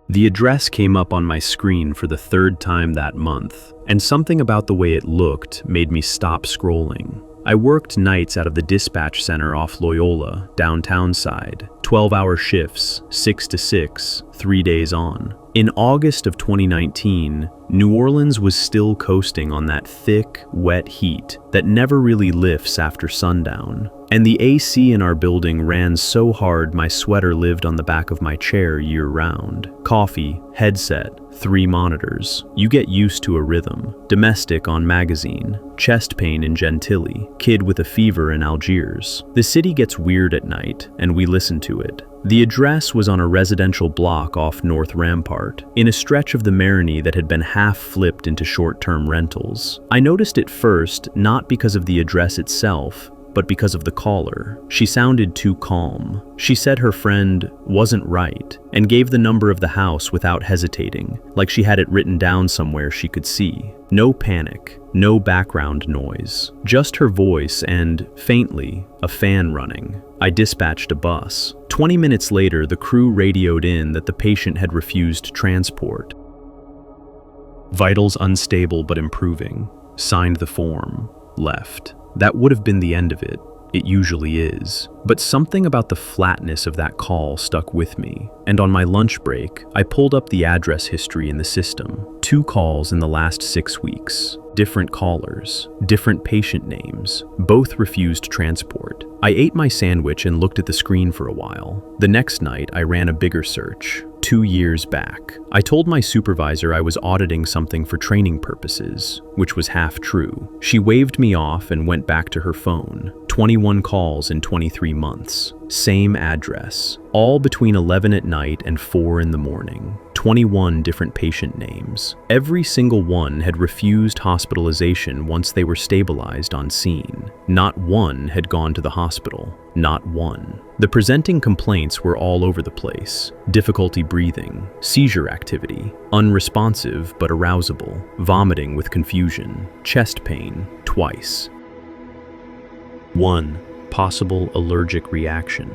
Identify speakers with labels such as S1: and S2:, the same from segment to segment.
S1: The address came up on my screen for the third time that month, and something about the way it looked made me stop scrolling. I worked nights out of the dispatch center off Loyola, downtown side, 12-hour shifts, 6 to 6, 3 days on. In August of 2019, New Orleans was still coasting on that thick, wet heat that never really lifts after sundown. And the AC in our building ran so hard my sweater lived on the back of my chair year-round. Coffee, headset, 3 monitors. You get used to a rhythm. Domestic on magazine. Chest pain in Gentilly. Kid with a fever in Algiers. The city gets weird at night, and we listen to it. The address was on a residential block off North Rampart, in a stretch of the Marigny that had been half flipped into short-term rentals. I noticed it first, not because of the address itself, but because of the caller. She sounded too calm. She said her friend wasn't right, and gave the number of the house without hesitating, like she had it written down somewhere she could see. No panic, no background noise, just her voice and, faintly, a fan running. I dispatched a bus. 20 minutes later, the crew radioed in that the patient had refused transport. Vitals unstable but improving. Signed the form. Left. That would have been the end of it. It usually is. But something about the flatness of that call stuck with me, and on my lunch break, I pulled up the address history in the system. 2 calls in the last 6 weeks. Different callers, different patient names, both refused transport. I ate my sandwich and looked at the screen for a while. The next night, I ran a bigger search. 2 years back. I told my supervisor I was auditing something for training purposes, which was half true. She waved me off and went back to her phone. 21 calls in 23 months. Same address. All between 11 at night and 4 in the morning. 21 different patient names. Every single one had refused hospitalization once they were stabilized on scene. Not one had gone to the hospital. Not one. The presenting complaints were all over the place. Difficulty breathing, seizure activity, unresponsive but arousable, vomiting with confusion, chest pain, twice. 1. Possible allergic reaction.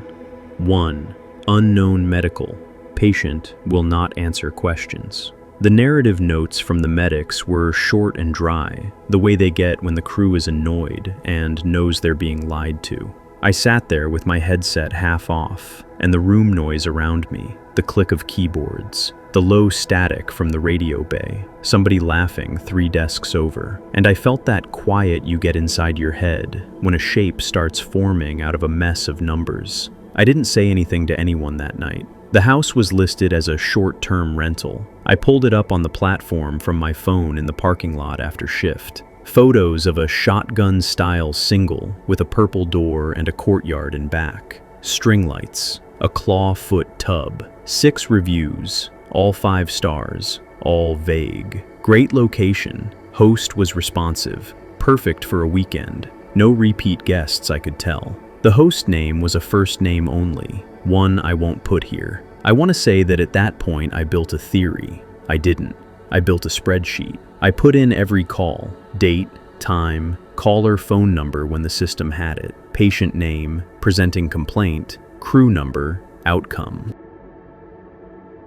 S1: 1. Unknown medical. Patient will not answer questions. The narrative notes from the medics were short and dry, the way they get when the crew is annoyed and knows they're being lied to. I sat there with my headset half off, and the room noise around me, the click of keyboards, the low static from the radio bay, somebody laughing 3 desks over, and I felt that quiet you get inside your head when a shape starts forming out of a mess of numbers. I didn't say anything to anyone that night. The house was listed as a short-term rental. I pulled it up on the platform from my phone in the parking lot after shift. Photos of a shotgun-style single with a purple door and a courtyard in back. String lights. A claw-foot tub. 6 reviews. All 5 stars. All vague. Great location. Host was responsive. Perfect for a weekend. No repeat guests, I could tell. The host name was a first name only. One I won't put here. I want to say that at that point I built a theory. I didn't. I built a spreadsheet. I put in every call, date, time, caller phone number when the system had it, patient name, presenting complaint, crew number, outcome.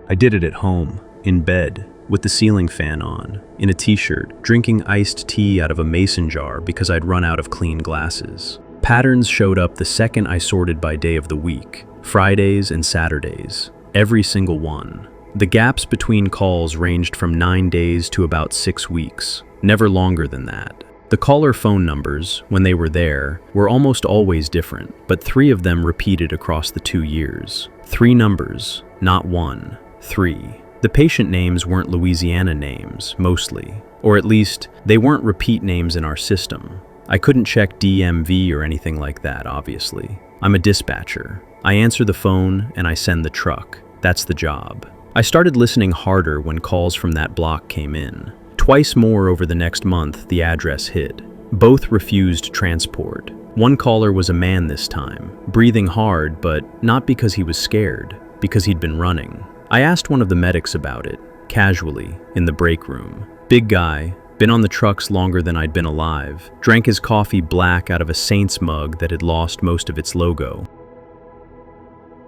S1: I did it at home, in bed, with the ceiling fan on, in a t-shirt, drinking iced tea out of a mason jar because I'd run out of clean glasses. Patterns showed up the second I sorted by day of the week. Fridays and Saturdays, every single one. The gaps between calls ranged from 9 days to about 6 weeks, never longer than that. The caller phone numbers, when they were there, were almost always different, but 3 of them repeated across the 2 years. 3 numbers, not 1, 3. The patient names weren't Louisiana names, mostly, or at least, they weren't repeat names in our system. I couldn't check DMV or anything like that, obviously. I'm a dispatcher. I answer the phone and I send the truck. That's the job. I started listening harder when calls from that block came in. Twice more over the next month, the address hit. Both refused transport. One caller was a man this time, breathing hard, but not because he was scared, because he'd been running. I asked one of the medics about it, casually, in the break room. Big guy, been on the trucks longer than I'd been alive, drank his coffee black out of a Saints mug that had lost most of its logo.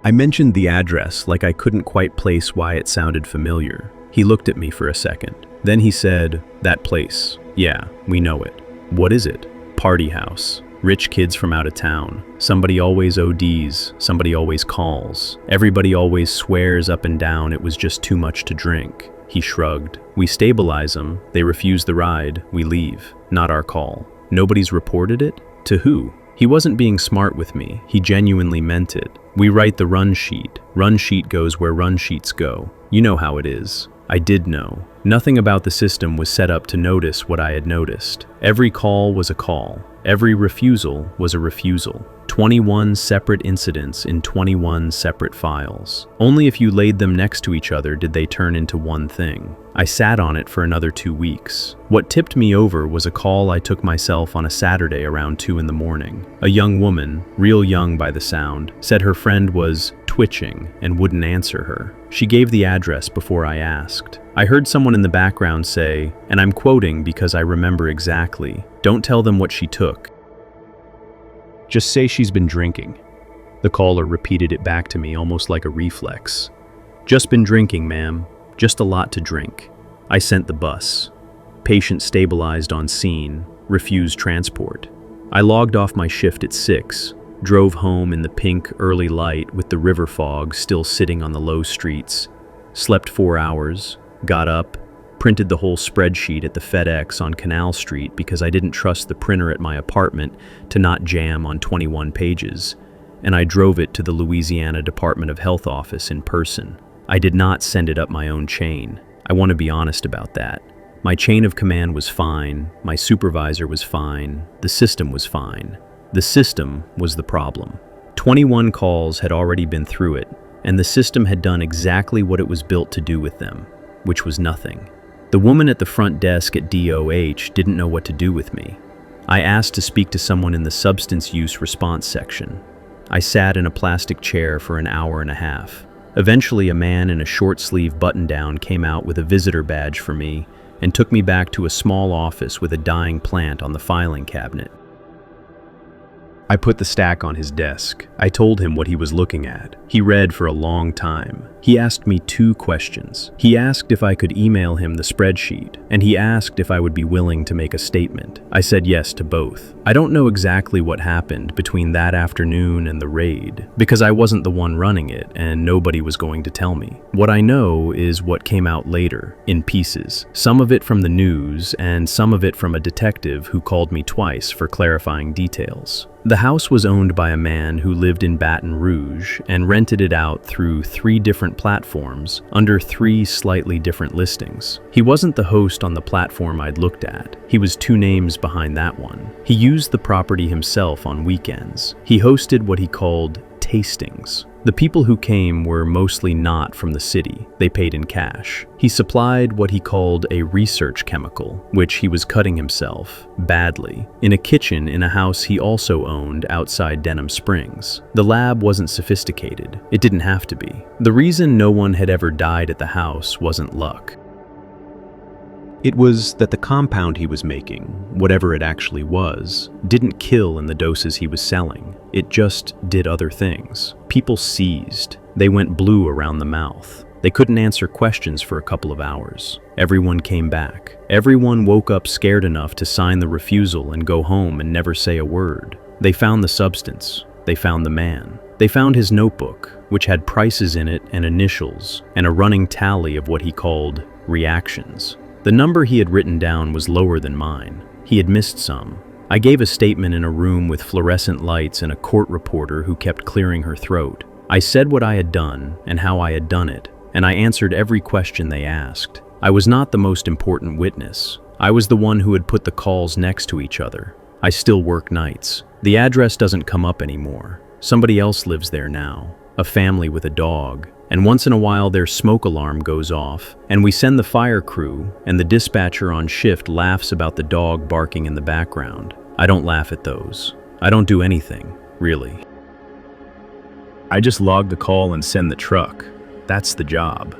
S1: I mentioned the address like I couldn't quite place why it sounded familiar. He looked at me for a second. Then he said, "That place. Yeah, we know it." "What is it?" "Party house. Rich kids from out of town. Somebody always ODs, somebody always calls. Everybody always swears up and down it was just too much to drink." He shrugged. "We stabilize them, they refuse the ride, we leave. Not our call." "Nobody's reported it? To who?" He wasn't being smart with me, he genuinely meant it. "We write the run sheet. Run sheet goes where run sheets go. You know how it is." I did know. Nothing about the system was set up to notice what I had noticed. Every call was a call. Every refusal was a refusal. 21 separate incidents in 21 separate files. Only if you laid them next to each other did they turn into one thing. I sat on it for another 2 weeks. What tipped me over was a call I took myself on a Saturday around 2 in the morning. A young woman, real young by the sound, said her friend was twitching and wouldn't answer her. She gave the address before I asked. I heard someone in the background say, and I'm quoting because I remember exactly, "Don't tell them what she took. Just say she's been drinking." The caller repeated it back to me almost like a reflex. "Just been drinking, ma'am. Just a lot to drink." I sent the bus. Patient stabilized on scene, refused transport. I logged off my shift at 6, drove home in the pink early light with the river fog still sitting on the low streets, slept 4 hours, got up, printed the whole spreadsheet at the FedEx on Canal Street because I didn't trust the printer at my apartment to not jam on 21 pages, and I drove it to the Louisiana Department of Health office in person. I did not send it up my own chain. I want to be honest about that. My chain of command was fine, my supervisor was fine, the system was fine. The system was the problem. 21 calls had already been through it, and the system had done exactly what it was built to do with them, which was nothing. The woman at the front desk at DOH didn't know what to do with me. I asked to speak to someone in the substance use response section. I sat in a plastic chair for an hour and a half. Eventually, a man in a short-sleeve button-down came out with a visitor badge for me and took me back to a small office with a dying plant on the filing cabinet. I put the stack on his desk. I told him what he was looking at. He read for a long time. He asked me 2 questions. He asked if I could email him the spreadsheet, and he asked if I would be willing to make a statement. I said yes to both. I don't know exactly what happened between that afternoon and the raid, because I wasn't the one running it, and nobody was going to tell me. What I know is what came out later, in pieces. Some of it from the news, and some of it from a detective who called me twice for clarifying details. The house was owned by a man who lived in Baton Rouge and rented it out through 3 different platforms under 3 slightly different listings. He wasn't the host on the platform I'd looked at. He was 2 names behind that one. He used the property himself on weekends. He hosted what he called tastings. The people who came were mostly not from the city. They paid in cash. He supplied what he called a research chemical, which he was cutting himself, badly, in a kitchen in a house he also owned outside Denham Springs. The lab wasn't sophisticated. It didn't have to be. The reason no one had ever died at the house wasn't luck. It was that the compound he was making, whatever it actually was, didn't kill in the doses he was selling. It just did other things. People seized. They went blue around the mouth. They couldn't answer questions for a couple of hours. Everyone came back. Everyone woke up scared enough to sign the refusal and go home and never say a word. They found the substance. They found the man. They found his notebook, which had prices in it and initials, and a running tally of what he called reactions. The number he had written down was lower than mine. He had missed some. I gave a statement in a room with fluorescent lights and a court reporter who kept clearing her throat. I said what I had done and how I had done it, and I answered every question they asked. I was not the most important witness. I was the one who had put the calls next to each other. I still work nights. The address doesn't come up anymore. Somebody else lives there now, a family with a dog. And once in a while their smoke alarm goes off, and we send the fire crew, and the dispatcher on shift laughs about the dog barking in the background. I don't laugh at those. I don't do anything, really. I just log the call and send the truck. That's the job.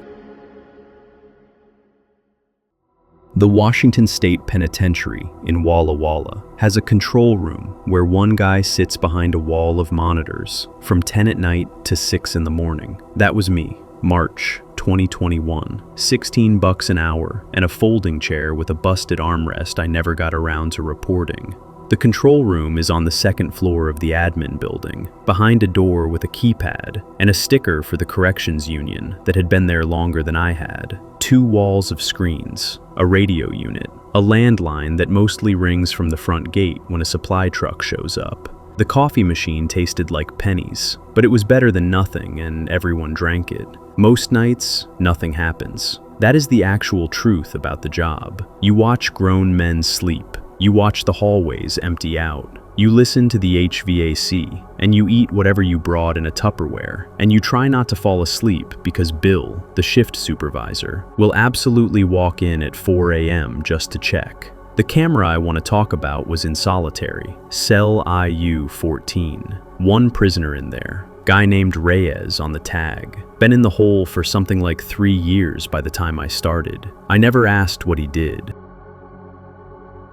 S1: The Washington State Penitentiary in Walla Walla has a control room where one guy sits behind a wall of monitors from 10 at night to 6 in the morning. That was me, March 2021. $16 an hour and a folding chair with a busted armrest I never got around to reporting. The control room is on the second floor of the admin building, behind a door with a keypad and a sticker for the corrections union that had been there longer than I had. 2 walls of screens, a radio unit, a landline that mostly rings from the front gate when a supply truck shows up. The coffee machine tasted like pennies, but it was better than nothing and everyone drank it. Most nights, nothing happens. That is the actual truth about the job. You watch grown men sleep. You watch the hallways empty out. You listen to the HVAC, and you eat whatever you brought in a Tupperware, and you try not to fall asleep because Bill, the shift supervisor, will absolutely walk in at 4 a.m. just to check. The camera I want to talk about was in solitary, cell IU-14. One prisoner in there, guy named Reyes on the tag. Been in the hole for something like 3 years by the time I started. I never asked what he did.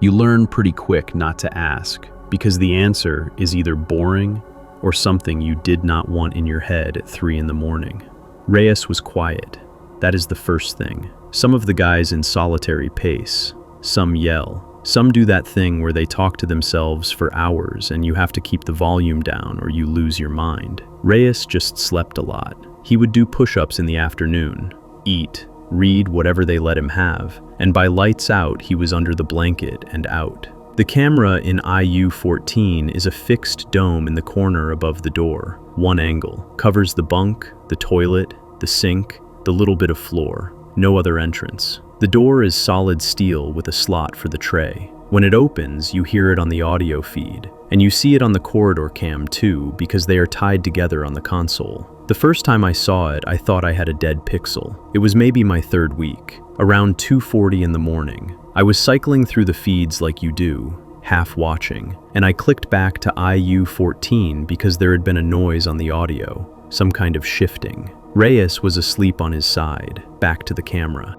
S1: You learn pretty quick not to ask, because the answer is either boring or something you did not want in your head at 3 in the morning. Reyes was quiet. That is the first thing. Some of the guys in solitary pace. Some yell. Some do that thing where they talk to themselves for hours and you have to keep the volume down or you lose your mind. Reyes just slept a lot. He would do push-ups in the afternoon, eat, read whatever they let him have, and by lights out, he was under the blanket and out. The camera in IU-14 is a fixed dome in the corner above the door. One angle. Covers the bunk, the toilet, the sink, the little bit of floor. No other entrance. The door is solid steel with a slot for the tray. When it opens, you hear it on the audio feed, and you see it on the corridor cam too because they are tied together on the console. The first time I saw it, I thought I had a dead pixel. It was maybe my 3rd week. Around 2:40 in the morning. I was cycling through the feeds like you do, half watching, and I clicked back to IU-14 because there had been a noise on the audio, some kind of shifting. Reyes was asleep on his side, back to the camera.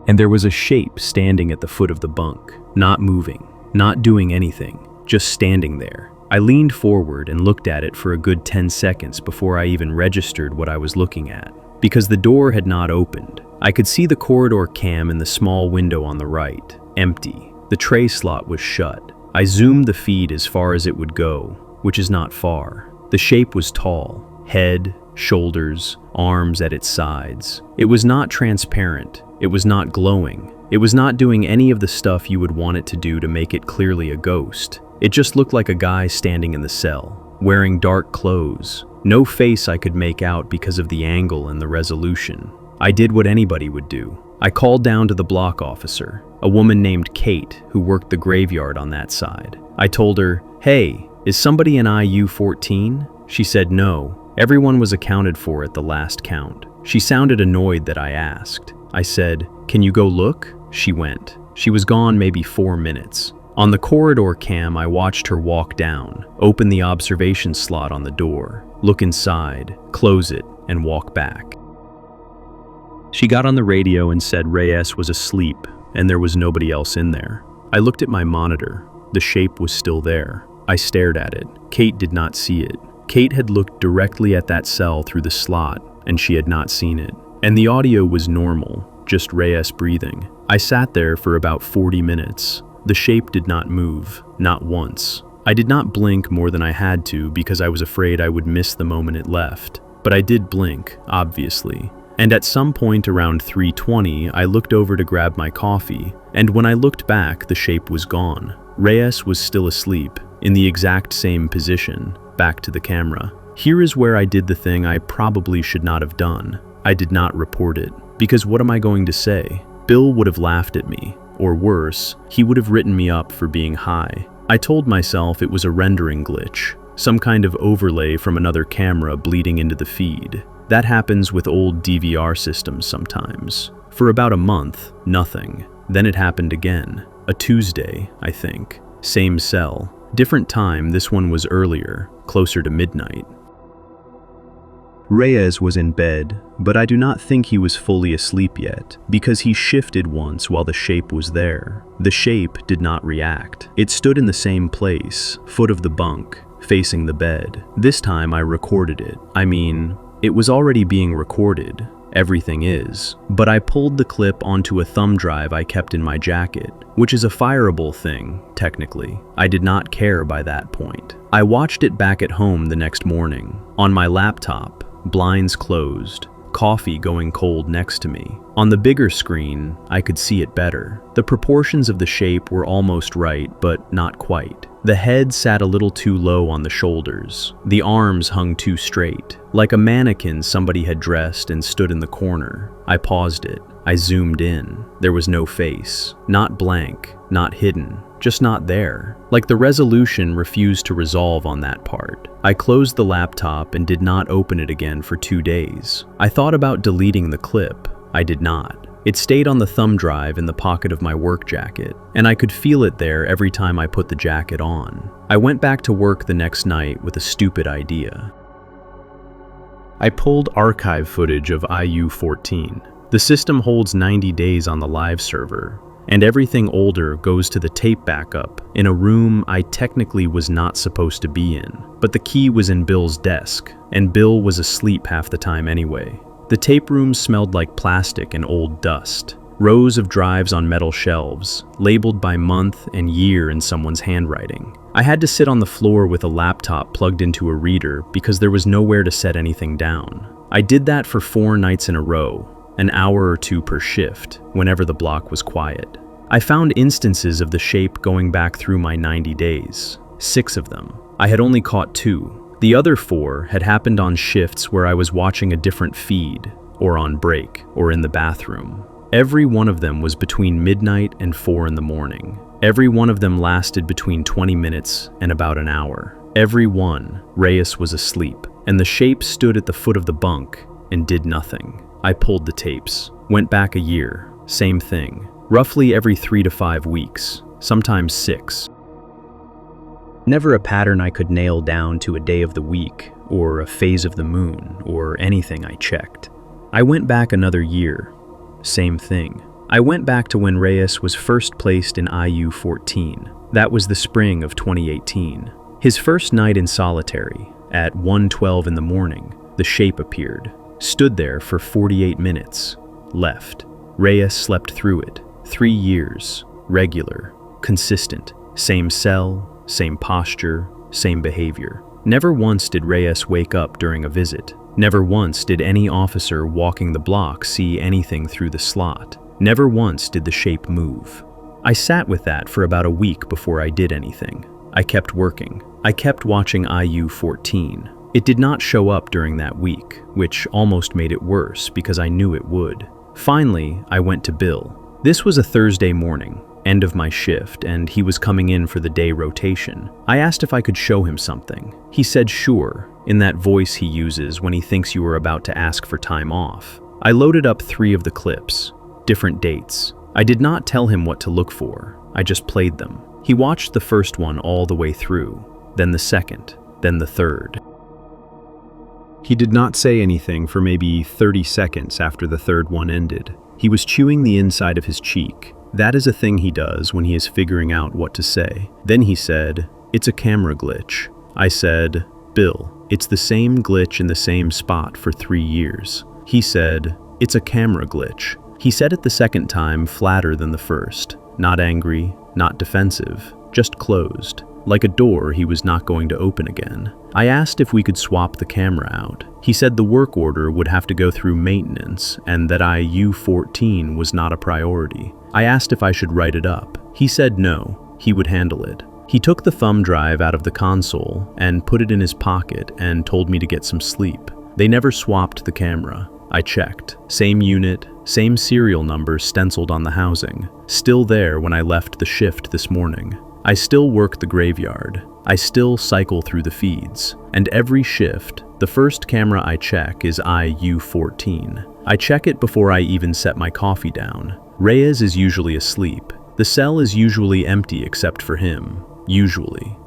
S1: And there was a shape standing at the foot of the bunk, not moving, not doing anything, just standing there. I leaned forward and looked at it for a good 10 seconds before I even registered what I was looking at. Because the door had not opened, I could see the corridor cam in the small window on the right, empty. The tray slot was shut. I zoomed the feed as far as it would go, which is not far. The shape was tall, head, shoulders, arms at its sides. It was not transparent. It was not glowing. It was not doing any of the stuff you would want it to do to make it clearly a ghost. It just looked like a guy standing in the cell, wearing dark clothes. No face I could make out because of the angle and the resolution. I did what anybody would do. I called down to the block officer, a woman named Kate who worked the graveyard on that side. I told her, "Hey, is somebody in IU-14? She said no. Everyone was accounted for at the last count. She sounded annoyed that I asked. I said, "Can you go look?" She went. She was gone maybe 4 minutes. On the corridor cam, I watched her walk down, open the observation slot on the door, look inside, close it, and walk back. She got on the radio and said Reyes was asleep and there was nobody else in there. I looked at my monitor. The shape was still there. I stared at it. Kate did not see it. Kate had looked directly at that cell through the slot and she had not seen it. And the audio was normal, just Reyes breathing. I sat there for about 40 minutes. The shape did not move, not once. I did not blink more than I had to because I was afraid I would miss the moment it left. But I did blink, obviously. And at some point around 3:20, I looked over to grab my coffee, and when I looked back, the shape was gone. Reyes was still asleep, in the exact same position, back to the camera. Here is where I did the thing I probably should not have done. I did not report it, because what am I going to say? Bill would have laughed at me, or worse, he would have written me up for being high. I told myself it was a rendering glitch, some kind of overlay from another camera bleeding into the feed. That happens with old DVR systems sometimes. For about a month, nothing. Then it happened again. A Tuesday, I think. Same cell. Different time, this one was earlier, closer to midnight. Reyes was in bed, but I do not think he was fully asleep yet, because he shifted once while the shape was there. The shape did not react. It stood in the same place, foot of the bunk, facing the bed. This time I recorded it. I mean, it was already being recorded. Everything is. But I pulled the clip onto a thumb drive I kept in my jacket, which is a fireable thing, technically. I did not care by that point. I watched it back at home the next morning, on my laptop, blinds closed, coffee going cold next to me. On the bigger screen, I could see it better. The proportions of the shape were almost right, but not quite. The head sat a little too low on the shoulders. The arms hung too straight, like a mannequin somebody had dressed and stood in the corner. I paused it. I zoomed in. There was no face. Not blank, not hidden, just not there. Like the resolution refused to resolve on that part. I closed the laptop and did not open it again for 2 days. I thought about deleting the clip. I did not. It stayed on the thumb drive in the pocket of my work jacket, and I could feel it there every time I put the jacket on. I went back to work the next night with a stupid idea. I pulled archive footage of IU-14. The system holds 90 days on the live server, and everything older goes to the tape backup in a room I technically was not supposed to be in. But the key was in Bill's desk, and Bill was asleep half the time anyway. The tape room smelled like plastic and old dust. Rows of drives on metal shelves, labeled by month and year in someone's handwriting. I had to sit on the floor with a laptop plugged into a reader because there was nowhere to set anything down. I did that for 4 nights in a row, an hour or 2 per shift, whenever the block was quiet. I found instances of the shape going back through my 90 days, 6 of them. I had only caught 2. The other 4 had happened on shifts where I was watching a different feed, or on break, or in the bathroom. Every one of them was between midnight and 4 in the morning. Every one of them lasted between 20 minutes and about an hour. Every one, Reyes was asleep, and the shape stood at the foot of the bunk and did nothing. I pulled the tapes, went back a year, same thing, roughly every 3 to 5 weeks, sometimes 6. Never a pattern I could nail down to a day of the week, or a phase of the moon, or anything I checked. I went back another year. Same thing. I went back to when Reyes was first placed in IU-14. That was the spring of 2018. His first night in solitary, at 1:12 in the morning, the shape appeared, stood there for 48 minutes, left. Reyes slept through it. 3 years, regular, consistent, same cell, same posture, same behavior. Never once did Reyes wake up during a visit. Never once did any officer walking the block see anything through the slot. Never once did the shape move. I sat with that for about a week before I did anything. I kept working. I kept watching IU-14. It did not show up during that week, which almost made it worse because I knew it would. Finally, I went to Bill. This was a Thursday morning, end of my shift, and he was coming in for the day rotation. I asked if I could show him something. He said sure, in that voice he uses when he thinks you are about to ask for time off. I loaded up 3 of the clips, different dates. I did not tell him what to look for. I just played them. He watched the first one all the way through, then the second, then the third. He did not say anything for maybe 30 seconds after the third one ended. He was chewing the inside of his cheek. That is a thing he does when he is figuring out what to say. Then he said, "It's a camera glitch." I said, "Bill, it's the same glitch in the same spot for 3 years." He said, "It's a camera glitch." He said it the second time flatter than the first. Not angry, not defensive, just closed. Like a door he was not going to open again. I asked if we could swap the camera out. He said the work order would have to go through maintenance and that IU-14 was not a priority. I asked if I should write it up. He said no, he would handle it. He took the thumb drive out of the console and put it in his pocket and told me to get some sleep. They never swapped the camera. I checked. Same unit, same serial number stenciled on the housing. Still there when I left the shift this morning. I still work the graveyard. I still cycle through the feeds. And every shift, the first camera I check is IU-14. I check it before I even set my coffee down. Reyes is usually asleep. The cell is usually empty except for him. Usually.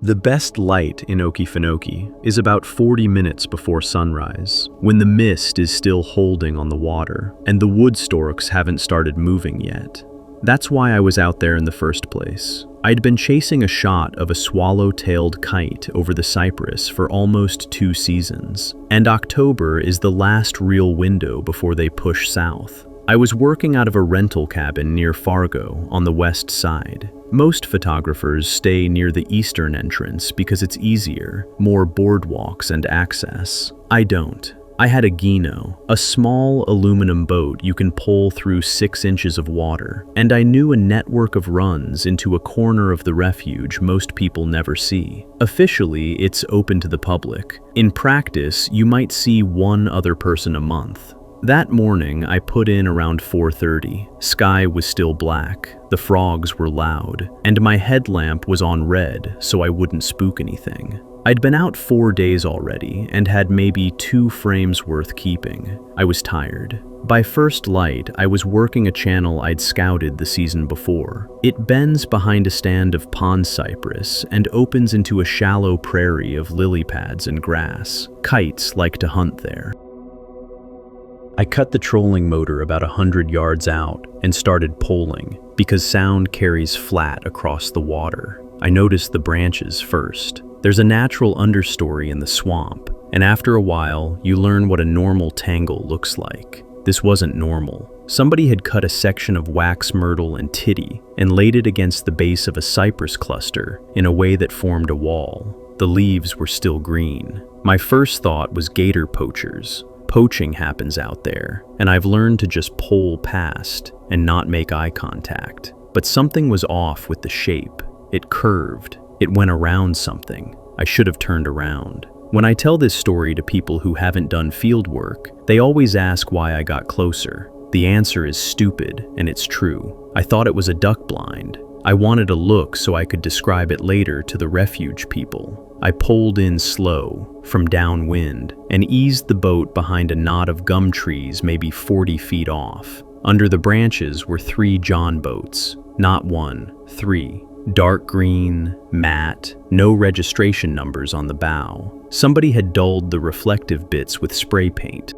S1: The best light in Okefenokee is about 40 minutes before sunrise, when the mist is still holding on the water and the wood storks haven't started moving yet. That's why I was out there in the first place. I'd been chasing a shot of a swallow-tailed kite over the cypress for almost 2 seasons, and October is the last real window before they push south. I was working out of a rental cabin near Fargo on the west side. Most photographers stay near the eastern entrance because it's easier, more boardwalks and access. I don't. I had a Gino, a small aluminum boat you can pull through 6 inches of water, and I knew a network of runs into a corner of the refuge most people never see. Officially, it's open to the public. In practice, you might see one other person a month. That morning, I put in around 4:30. Sky was still black, the frogs were loud, and my headlamp was on red so I wouldn't spook anything. I'd been out 4 days already and had maybe 2 frames worth keeping. I was tired. By first light, I was working a channel I'd scouted the season before. It bends behind a stand of pond cypress and opens into a shallow prairie of lily pads and grass. Kites like to hunt there. I cut the trolling motor about 100 yards out and started poling because sound carries flat across the water. I noticed the branches first. There's a natural understory in the swamp, and after a while, you learn what a normal tangle looks like. This wasn't normal. Somebody had cut a section of wax myrtle and titty and laid it against the base of a cypress cluster in a way that formed a wall. The leaves were still green. My first thought was gator poachers. Poaching happens out there, and I've learned to just pole past and not make eye contact. But something was off with the shape. It curved. It went around something. I should have turned around. When I tell this story to people who haven't done field work, they always ask why I got closer. The answer is stupid, and it's true. I thought it was a duck blind. I wanted a look so I could describe it later to the refuge people. I poled in slow, from downwind, and eased the boat behind a knot of gum trees maybe 40 feet off. Under the branches were 3 John boats. Not 1, 3. Dark green, matte, no registration numbers on the bow. Somebody had dulled the reflective bits with spray paint.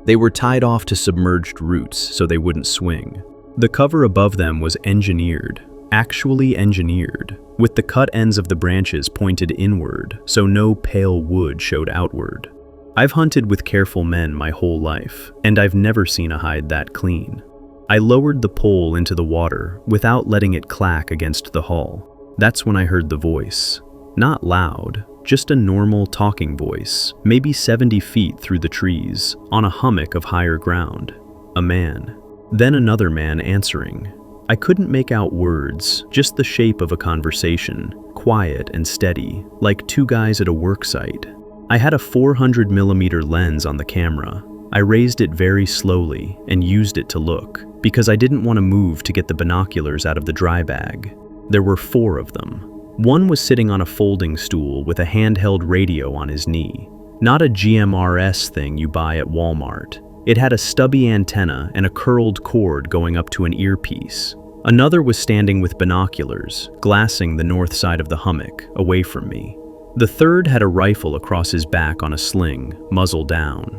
S1: They were tied off to submerged roots so they wouldn't swing. The cover above them was engineered, actually engineered, with the cut ends of the branches pointed inward so no pale wood showed outward. I've hunted with careful men my whole life, and I've never seen a hide that clean. I lowered the pole into the water without letting it clack against the hull. That's when I heard the voice. Not loud, just a normal talking voice, maybe 70 feet through the trees, on a hummock of higher ground. A man. Then another man answering. I couldn't make out words, just the shape of a conversation, quiet and steady, like 2 guys at a work site. I had a 400mm lens on the camera. I raised it very slowly and used it to look, because I didn't want to move to get the binoculars out of the dry bag. There were 4 of them. One was sitting on a folding stool with a handheld radio on his knee. Not a GMRS thing you buy at Walmart. It had a stubby antenna and a curled cord going up to an earpiece. Another was standing with binoculars, glassing the north side of the hummock, away from me. The third had a rifle across his back on a sling, muzzle down.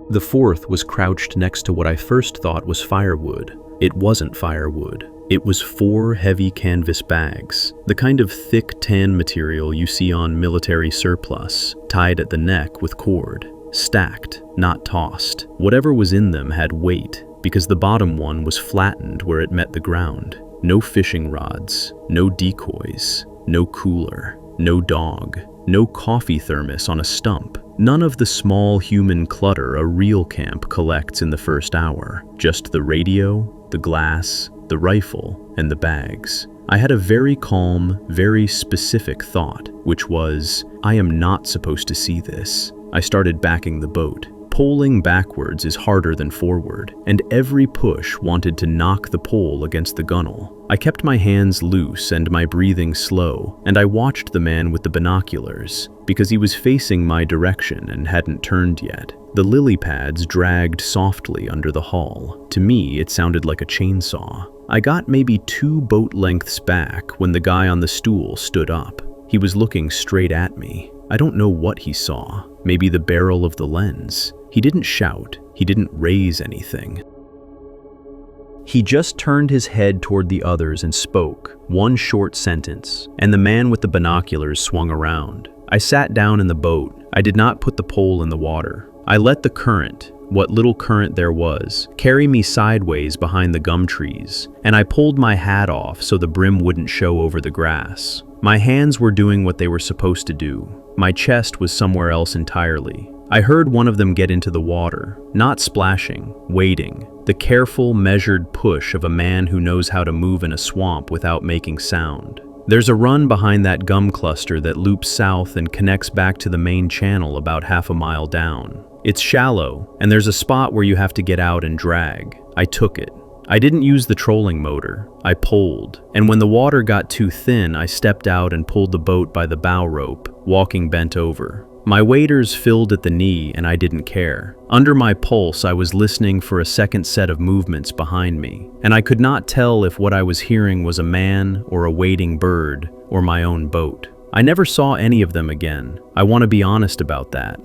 S1: The fourth was crouched next to what I first thought was firewood. It wasn't firewood. It was 4 heavy canvas bags, the kind of thick tan material you see on military surplus, tied at the neck with cord. Stacked, not tossed. Whatever was in them had weight, because the bottom one was flattened where it met the ground. No fishing rods, no decoys, no cooler, no dog, no coffee thermos on a stump. None of the small human clutter a real camp collects in the first hour. Just the radio, the glass, the rifle, and the bags. I had a very calm, very specific thought, which was, I am not supposed to see this. I started backing the boat, Poling backwards is harder than forward, and every push wanted to knock the pole against the gunnel. I kept my hands loose and my breathing slow, and I watched the man with the binoculars, because he was facing my direction and hadn't turned yet. The lily pads dragged softly under the hull. To me, it sounded like a chainsaw. I got maybe 2 boat lengths back when the guy on the stool stood up. He was looking straight at me. I don't know what he saw. Maybe the barrel of the lens. He didn't shout. He didn't raise anything. He just turned his head toward the others and spoke, one short sentence, and the man with the binoculars swung around. I sat down in the boat. I did not put the pole in the water. I let the current, what little current there was, carry me sideways behind the gum trees, and I pulled my hat off so the brim wouldn't show over the grass. My hands were doing what they were supposed to do. My chest was somewhere else entirely. I heard one of them get into the water, not splashing, wading, the careful, measured push of a man who knows how to move in a swamp without making sound. There's a run behind that gum cluster that loops south and connects back to the main channel about half a mile down. It's shallow, and there's a spot where you have to get out and drag. I took it. I didn't use the trolling motor. I poled, and when the water got too thin, I stepped out and pulled the boat by the bow rope, walking bent over. My waders filled at the knee, and I didn't care. Under my pulse, I was listening for a second set of movements behind me, and I could not tell if what I was hearing was a man or a wading bird or my own boat. I never saw any of them again. I want to be honest about that.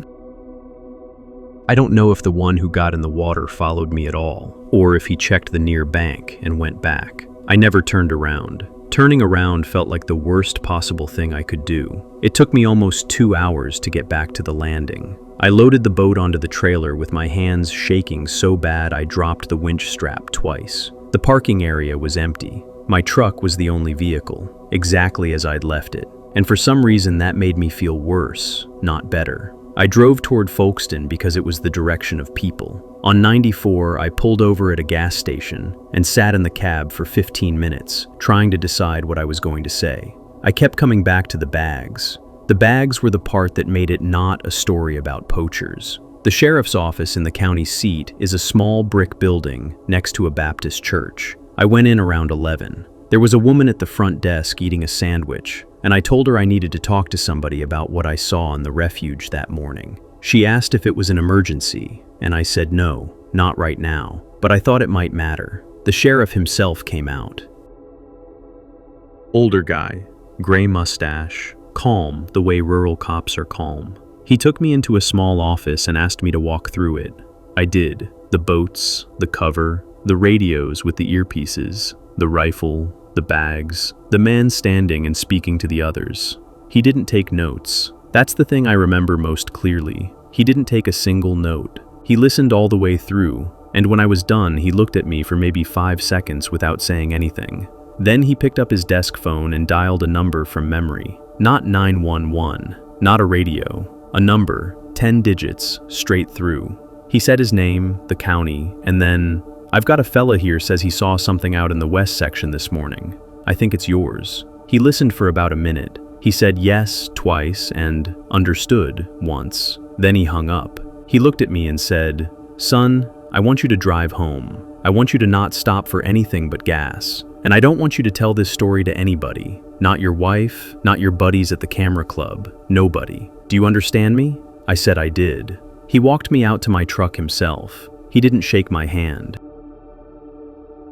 S1: I don't know if the one who got in the water followed me at all, or if he checked the near bank and went back. I never turned around. Turning around felt like the worst possible thing I could do. It took me almost 2 hours to get back to the landing. I loaded the boat onto the trailer with my hands shaking so bad I dropped the winch strap twice. The parking area was empty. My truck was the only vehicle, exactly as I'd left it. And for some reason that made me feel worse, not better. I drove toward Folkestone because it was the direction of people. On 94, I pulled over at a gas station and sat in the cab for 15 minutes, trying to decide what I was going to say. I kept coming back to the bags. The bags were the part that made it not a story about poachers. The sheriff's office in the county seat is a small brick building next to a Baptist church. I went in around 11. There was a woman at the front desk eating a sandwich, and I told her I needed to talk to somebody about what I saw in the refuge that morning. She asked if it was an emergency, and I said no, not right now, but I thought it might matter. The sheriff himself came out. Older guy, gray mustache, calm the way rural cops are calm. He took me into a small office and asked me to walk through it. I did. The boats, the cover, the radios with the earpieces, the rifle, the bags, the man standing and speaking to the others. He didn't take notes. That's the thing I remember most clearly. He didn't take a single note. He listened all the way through, and when I was done, he looked at me for maybe 5 seconds without saying anything. Then he picked up his desk phone and dialed a number from memory. Not 911, not a radio, a number, 10 digits, straight through. He said his name, the county, and then, "I've got a fella here says he saw something out in the west section this morning. I think it's yours." He listened for about a minute. He said yes twice and understood once. Then he hung up. He looked at me and said, "Son, I want you to drive home. I want you to not stop for anything but gas. And I don't want you to tell this story to anybody. Not your wife, not your buddies at the camera club, nobody. Do you understand me?" I said I did. He walked me out to my truck himself. He didn't shake my hand.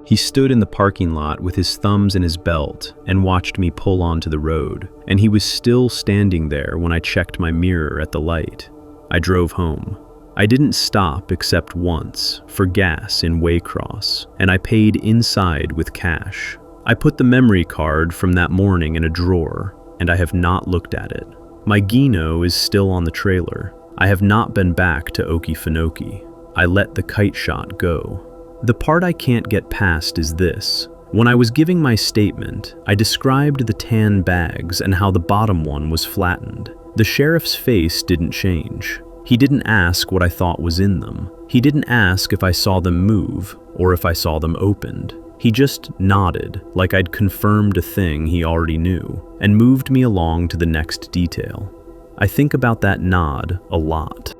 S1: He stood in the parking lot with his thumbs in his belt and watched me pull onto the road, and he was still standing there when I checked my mirror at the light. I drove home. I didn't stop except once for gas in Waycross, and I paid inside with cash. I put the memory card from that morning in a drawer, and I have not looked at it. My Gino is still on the trailer. I have not been back to Okefenokee. I let the kite shot go. The part I can't get past is this. When I was giving my statement, I described the tan bags and how the bottom one was flattened. The sheriff's face didn't change. He didn't ask what I thought was in them. He didn't ask if I saw them move or if I saw them opened. He just nodded like I'd confirmed a thing he already knew and moved me along to the next detail. I think about that nod a lot.